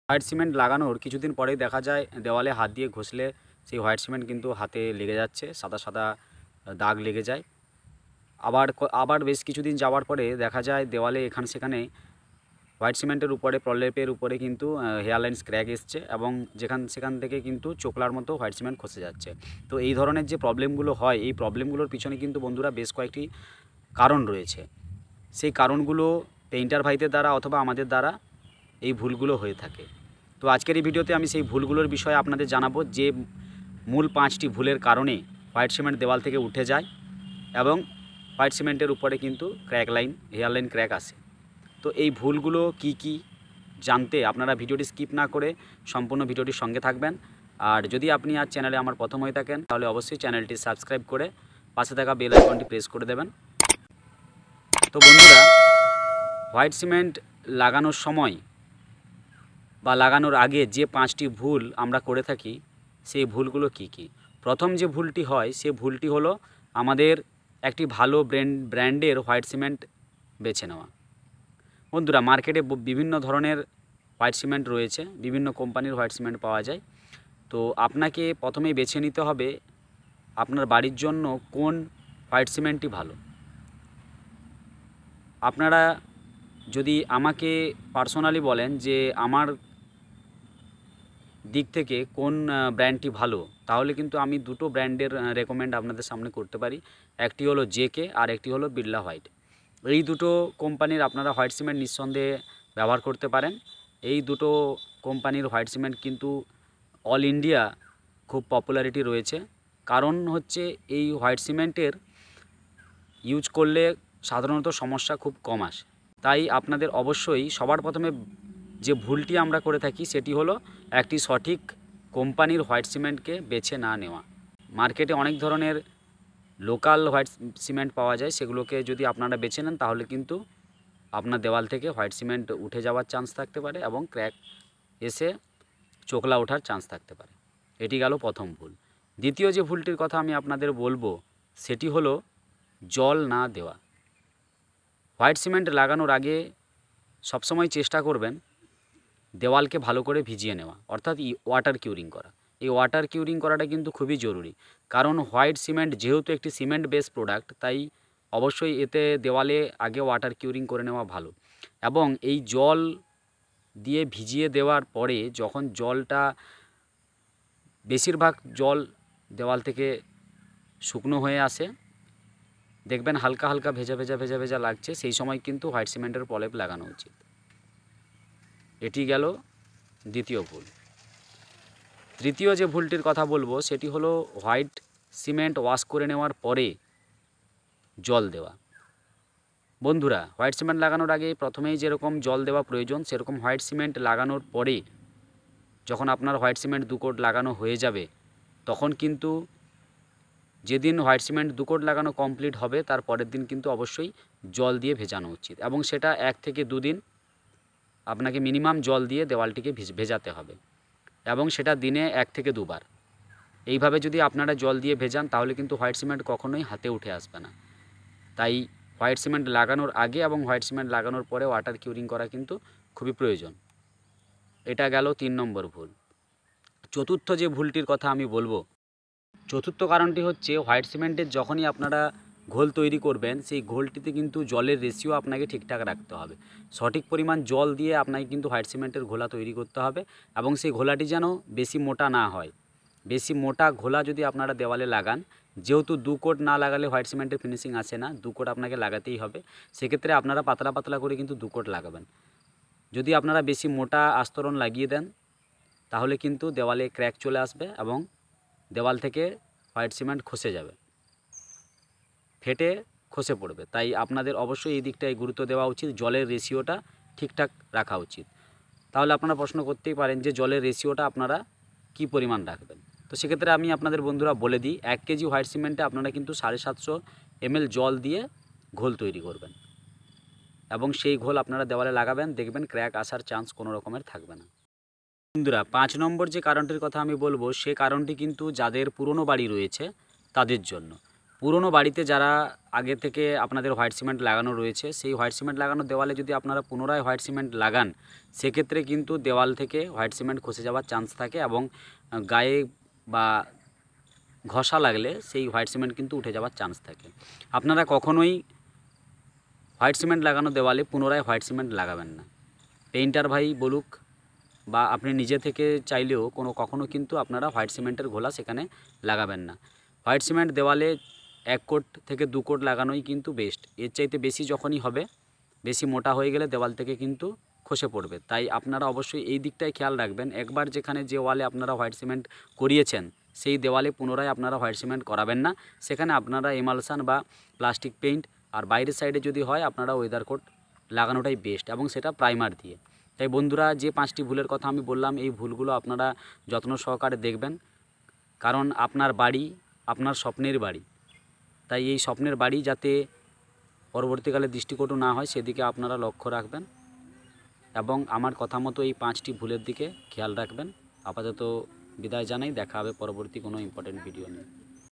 White cement লাগানোর কিছুদিন পরেই দেখা যায় দেওয়ালে হাত দিয়ে ঘষলে সেই হোয়াইট সিমেন্ট কিন্তু হাতে লেগে যাচ্ছে, সাদা সাদা দাগ লেগে যায়। আবার বেশ কিছুদিন যাওয়ার পরে দেখা যায় দেওয়ালে এখানে সেখানে হোয়াইট সিমেন্টের উপরে প্রলেপের উপরে কিন্তু হেয়ারলাইন স্ক্র্যাচ এসছে এবং সেখান থেকে কিন্তু চোকলার মতো হোয়াইট সিমেন্ট খসে যাচ্ছে। তো এই ধরনের যে প্রবলেমগুলো হয়, এই প্রবলেমগুলোর পিছনে কিন্তু বন্ধুরা বেশ কয়েকটি কারণ রয়েছে। সেই কারণগুলো পেইন্টার ভাইদের দ্বারা অথবা আমাদের দ্বারা এই ভুলগুলো হয়ে থাকে। তো আজকের এই ভিডিওতে আমি সেই ভুলগুলোর বিষয়ে আপনাদের জানাবো, যে মূল 5টি ভুলের কারণে হোয়াইট সিমেন্ট দেওয়াল থেকে উঠে যায় এবং হোয়াইট সিমেন্টের উপরে কিন্তু হেয়ারলাইন ক্র্যাক আসে। তো এই ভুলগুলো কি কি জানতে আপনারা ভিডিওটি স্কিপ না করে সম্পূর্ণ ভিডিওটির সঙ্গে থাকবেন। আর যদি আপনি আজ চ্যানেলে আমার প্রথম হয়ে থাকেন তাহলে অবশ্যই চ্যানেলটি সাবস্ক্রাইব করে পাশে থাকা বেল আইকনটি প্রেস করে দেবেন। তো বন্ধুরা, হোয়াইট সিমেন্ট লাগানোর সময় বা লাগানোর আগে যে 5টি ভুল আমরা করে থাকি, সেই ভুলগুলো কি কি? প্রথম যে ভুলটি হয় সে ভুলটি হলো আমাদের একটি ভালো ব্র্যান্ডের হোয়াইট সিমেন্ট বেছে নেওয়া। বন্ধুরা, মার্কেটে বিভিন্ন ধরনের হোয়াইট সিমেন্ট রয়েছে, বিভিন্ন কোম্পানির হোয়াইট সিমেন্ট পাওয়া যায়। তো আপনাকে প্রথমেই বেছে নিতে হবে আপনার বাড়ির জন্য কোন হোয়াইট সিমেন্টটি ভালো। আপনারা যদি আমাকে পার্সোনালি বলেন যে আমার দিক থেকে কোন ব্র্যান্ডটি ভালো, তাহলে কিন্তু আমি দুটো ব্র্যান্ডের রেকমেন্ড আপনাদের সামনে করতে পারি। একটি হলো জেকে আর একটি হলো বিড়লা হোয়াইট। এই দুটো কোম্পানির আপনারা হোয়াইট সিমেন্ট নিঃসন্দেহে ব্যবহার করতে পারেন। এই দুটো কোম্পানির হোয়াইট সিমেন্ট কিন্তু অল ইন্ডিয়া খুব পপুলারিটি রয়েছে। কারণ হচ্ছে এই হোয়াইট সিমেন্টের ইউজ করলে সাধারণত সমস্যা খুব কম আসে। তাই আপনাদের অবশ্যই সবার প্রথমে যে ভুলটি আমরা করে থাকি সেটি হলো একটি সঠিক কোম্পানির হোয়াইট সিমেন্টকে বেছে না নেওয়া। মার্কেটে অনেক ধরনের লোকাল হোয়াইট সিমেন্ট পাওয়া যায়, সেগুলোকে যদি আপনারা বেছে নেন তাহলে কিন্তু আপনার দেওয়াল থেকে হোয়াইট সিমেন্ট উঠে যাওয়ার চান্স থাকতে পারে এবং ক্র্যাক এসে চোকলা ওঠার চান্স থাকতে পারে। এটি গেল প্রথম ভুল। দ্বিতীয় যে ভুলটির কথা আমি আপনাদের বলবো সেটি হলো জল না দেওয়া। হোয়াইট সিমেন্ট লাগানোর আগে সবসময় চেষ্টা করবেন দেওয়ালকে ভালো করে ভিজিয়ে নেওয়া, অর্থাৎ ওয়াটার কিউরিং করা। এই ওয়াটার কিউরিং করাটা কিন্তু খুবই জরুরি, কারণ হোয়াইট সিমেন্ট যেহেতু একটি সিমেন্ট বেস প্রোডাক্ট, তাই অবশ্যই এতে দেওয়ালে আগে ওয়াটার কিউরিং করে নেওয়া ভালো। এবং এই জল দিয়ে ভিজিয়ে দেওয়ার পরে যখন জলটা বেশিরভাগ জল দেওয়াল থেকে শুকনো হয়ে আসে, দেখবেন হালকা হালকা ভেজা ভেজা লাগছে, সেই সময় কিন্তু হোয়াইট সিমেন্টের প্রলেপ লাগানো উচিত। এটি গেল দ্বিতীয় ভুল। তৃতীয় যে ভুলটির কথা বলবো সেটি হলো হোয়াইট সিমেন্ট ওয়াশ করে নেওয়ার পরে জল দেওয়া। বন্ধুরা, হোয়াইট সিমেন্ট লাগানোর আগে প্রথমেই যেরকম জল দেওয়া প্রয়োজন, সেরকম হোয়াইট সিমেন্ট লাগানোর পরে যখন আপনার হোয়াইট সিমেন্ট 2 কোট লাগানো হয়ে যাবে, তখন কিন্তু যেদিন হোয়াইট সিমেন্ট 2 কোট লাগানো কমপ্লিট হবে তার পরের দিন কিন্তু অবশ্যই জল দিয়ে ভেজানো উচিত, এবং সেটা 1 থেকে 2 দিন আপনাকে মিনিমাম জল দিয়ে দেওয়ালটিকে ভেজাতে হবে, এবং সেটা দিনে 1 থেকে 2 বার। এইভাবে যদি আপনারা জল দিয়ে ভেজান তাহলে কিন্তু হোয়াইট সিমেন্ট কখনোই হাতে উঠে আসবে না। তাই হোয়াইট সিমেন্ট লাগানোর আগে এবং হোয়াইট সিমেন্ট লাগানোর পরে ওয়াটার কিউরিং করা কিন্তু খুবই প্রয়োজন। এটা গেল 3 নম্বর ভুল। চতুর্থ যে ভুলটির কথা আমি বলবো, চতুর্থ কারণটি হচ্ছে হোয়াইট সিমেন্টের যখনই আপনারা ঘোল তৈরি করবেন, সেই ঘোলটিতে কিন্তু জলের রেশিও আপনাকে ঠিকঠাক রাখতে হবে। সঠিক পরিমাণ জল দিয়ে আপনাকে কিন্তু হোয়াইট সিমেন্টের ঘোলা তৈরি করতে হবে, এবং সেই ঘোলাটি যেন বেশি মোটা না হয়। বেশি মোটা ঘোলা যদি আপনারা দেওয়ালে লাগান, যেহেতু 2 কোট না লাগালে হোয়াইট সিমেন্টের ফিনিশিং আসে না, 2 কোট আপনাকে লাগাতেই হবে। সেক্ষেত্রে আপনারা পাতলা পাতলা করে কিন্তু 2 কোট লাগাবেন। যদি আপনারা বেশি মোটা আস্তরণ লাগিয়ে দেন তাহলে কিন্তু দেওয়ালে ক্র্যাক চলে আসবে এবং দেওয়াল থেকে হোয়াইট সিমেন্ট খসে যাবে, ফেটে খসে পড়বে। তাই আপনাদের অবশ্যই এই দিকটায় গুরুত্ব দেওয়া উচিত, জলের রেশিওটা ঠিকঠাক রাখা উচিত। তাহলে আপনারা প্রশ্ন করতেই পারেন যে জলের রেশিওটা আপনারা কি পরিমাণ রাখবেন। তো সেক্ষেত্রে আমি আপনাদের বন্ধুরা বলে দিই, 1 কেজি হোয়াইট সিমেন্টে আপনারা কিন্তু 750 ml জল দিয়ে ঘোল তৈরি করবেন, এবং সেই ঘোল আপনারা দেওয়ালে লাগাবেন, দেখবেন ক্র্যাক আসার চান্স কোনো রকমের থাকবে না। বন্ধুরা, 5 নম্বর যে কারণটির কথা আমি বলবো, সে কারণটি কিন্তু যাদের পুরনো বাড়ি রয়েছে তাদের জন্য। পুরনো বাড়িতে যারা আগে থেকে আপনাদের হোয়াইট সিমেন্ট লাগানো রয়েছে, সেই হোয়াইট সিমেন্ট লাগানো দেওয়ালে যদি আপনারা পুনরায় হোয়াইট সিমেন্ট লাগান, সেক্ষেত্রে কিন্তু দেওয়াল থেকে হোয়াইট সিমেন্ট খসে যাওয়ার চান্স থাকে এবং গায়ে বা ঘষা লাগলে সেই হোয়াইট সিমেন্ট কিন্তু উঠে যাওয়ার চান্স থাকে। আপনারা কখনোই হোয়াইট সিমেন্ট লাগানো দেওয়ালে পুনরায় হোয়াইট সিমেন্ট লাগাবেন না। পেইন্টার ভাই বলুক বা আপনি নিজে থেকে চাইলেও কখনো কিন্তু আপনারা হোয়াইট সিমেন্টের ঘোলা সেখানে লাগাবেন না। হোয়াইট সিমেন্ট দেওয়ালে 1 কোট থেকে 2 কোট লাগানোই কিন্তু বেস্ট। এর চাইতে বেশি যখনই হবে, বেশি মোটা হয়ে গেলে দেওয়াল থেকে কিন্তু খসে পড়বে। তাই আপনারা অবশ্যই এই দিকটাই খেয়াল রাখবেন। একবার যেখানে যে ওয়ালে আপনারা হোয়াইট সিমেন্ট করিয়েছেন, সেই দেওয়ালে পুনরায় আপনারা হোয়াইট সিমেন্ট করাবেন না। সেখানে আপনারা এমালশন বা প্লাস্টিক পেইন্ট, আর বাইরের সাইডে যদি হয় আপনারা ওয়েদার কোট লাগানোটাই বেস্ট, এবং সেটা প্রাইমার দিয়ে। তাই বন্ধুরা, যে 5টি ভুলের কথা আমি বললাম, এই ভুলগুলো আপনারা যত্ন সহকারে দেখবেন, কারণ আপনার বাড়ি আপনার স্বপ্নের বাড়ি। তাই এই স্বপ্নের বাড়ি যাতে পরবর্তীকালে দৃষ্টিকটু না হয়, সেদিকে আপনারা লক্ষ্য রাখবেন এবং আমার কথা মতো এই 5টি ভুলের দিকে খেয়াল রাখবেন। আপাতত বিদায় জানাই, দেখা হবে পরবর্তী কোনো ইম্পর্টেন্ট ভিডিও নিয়ে।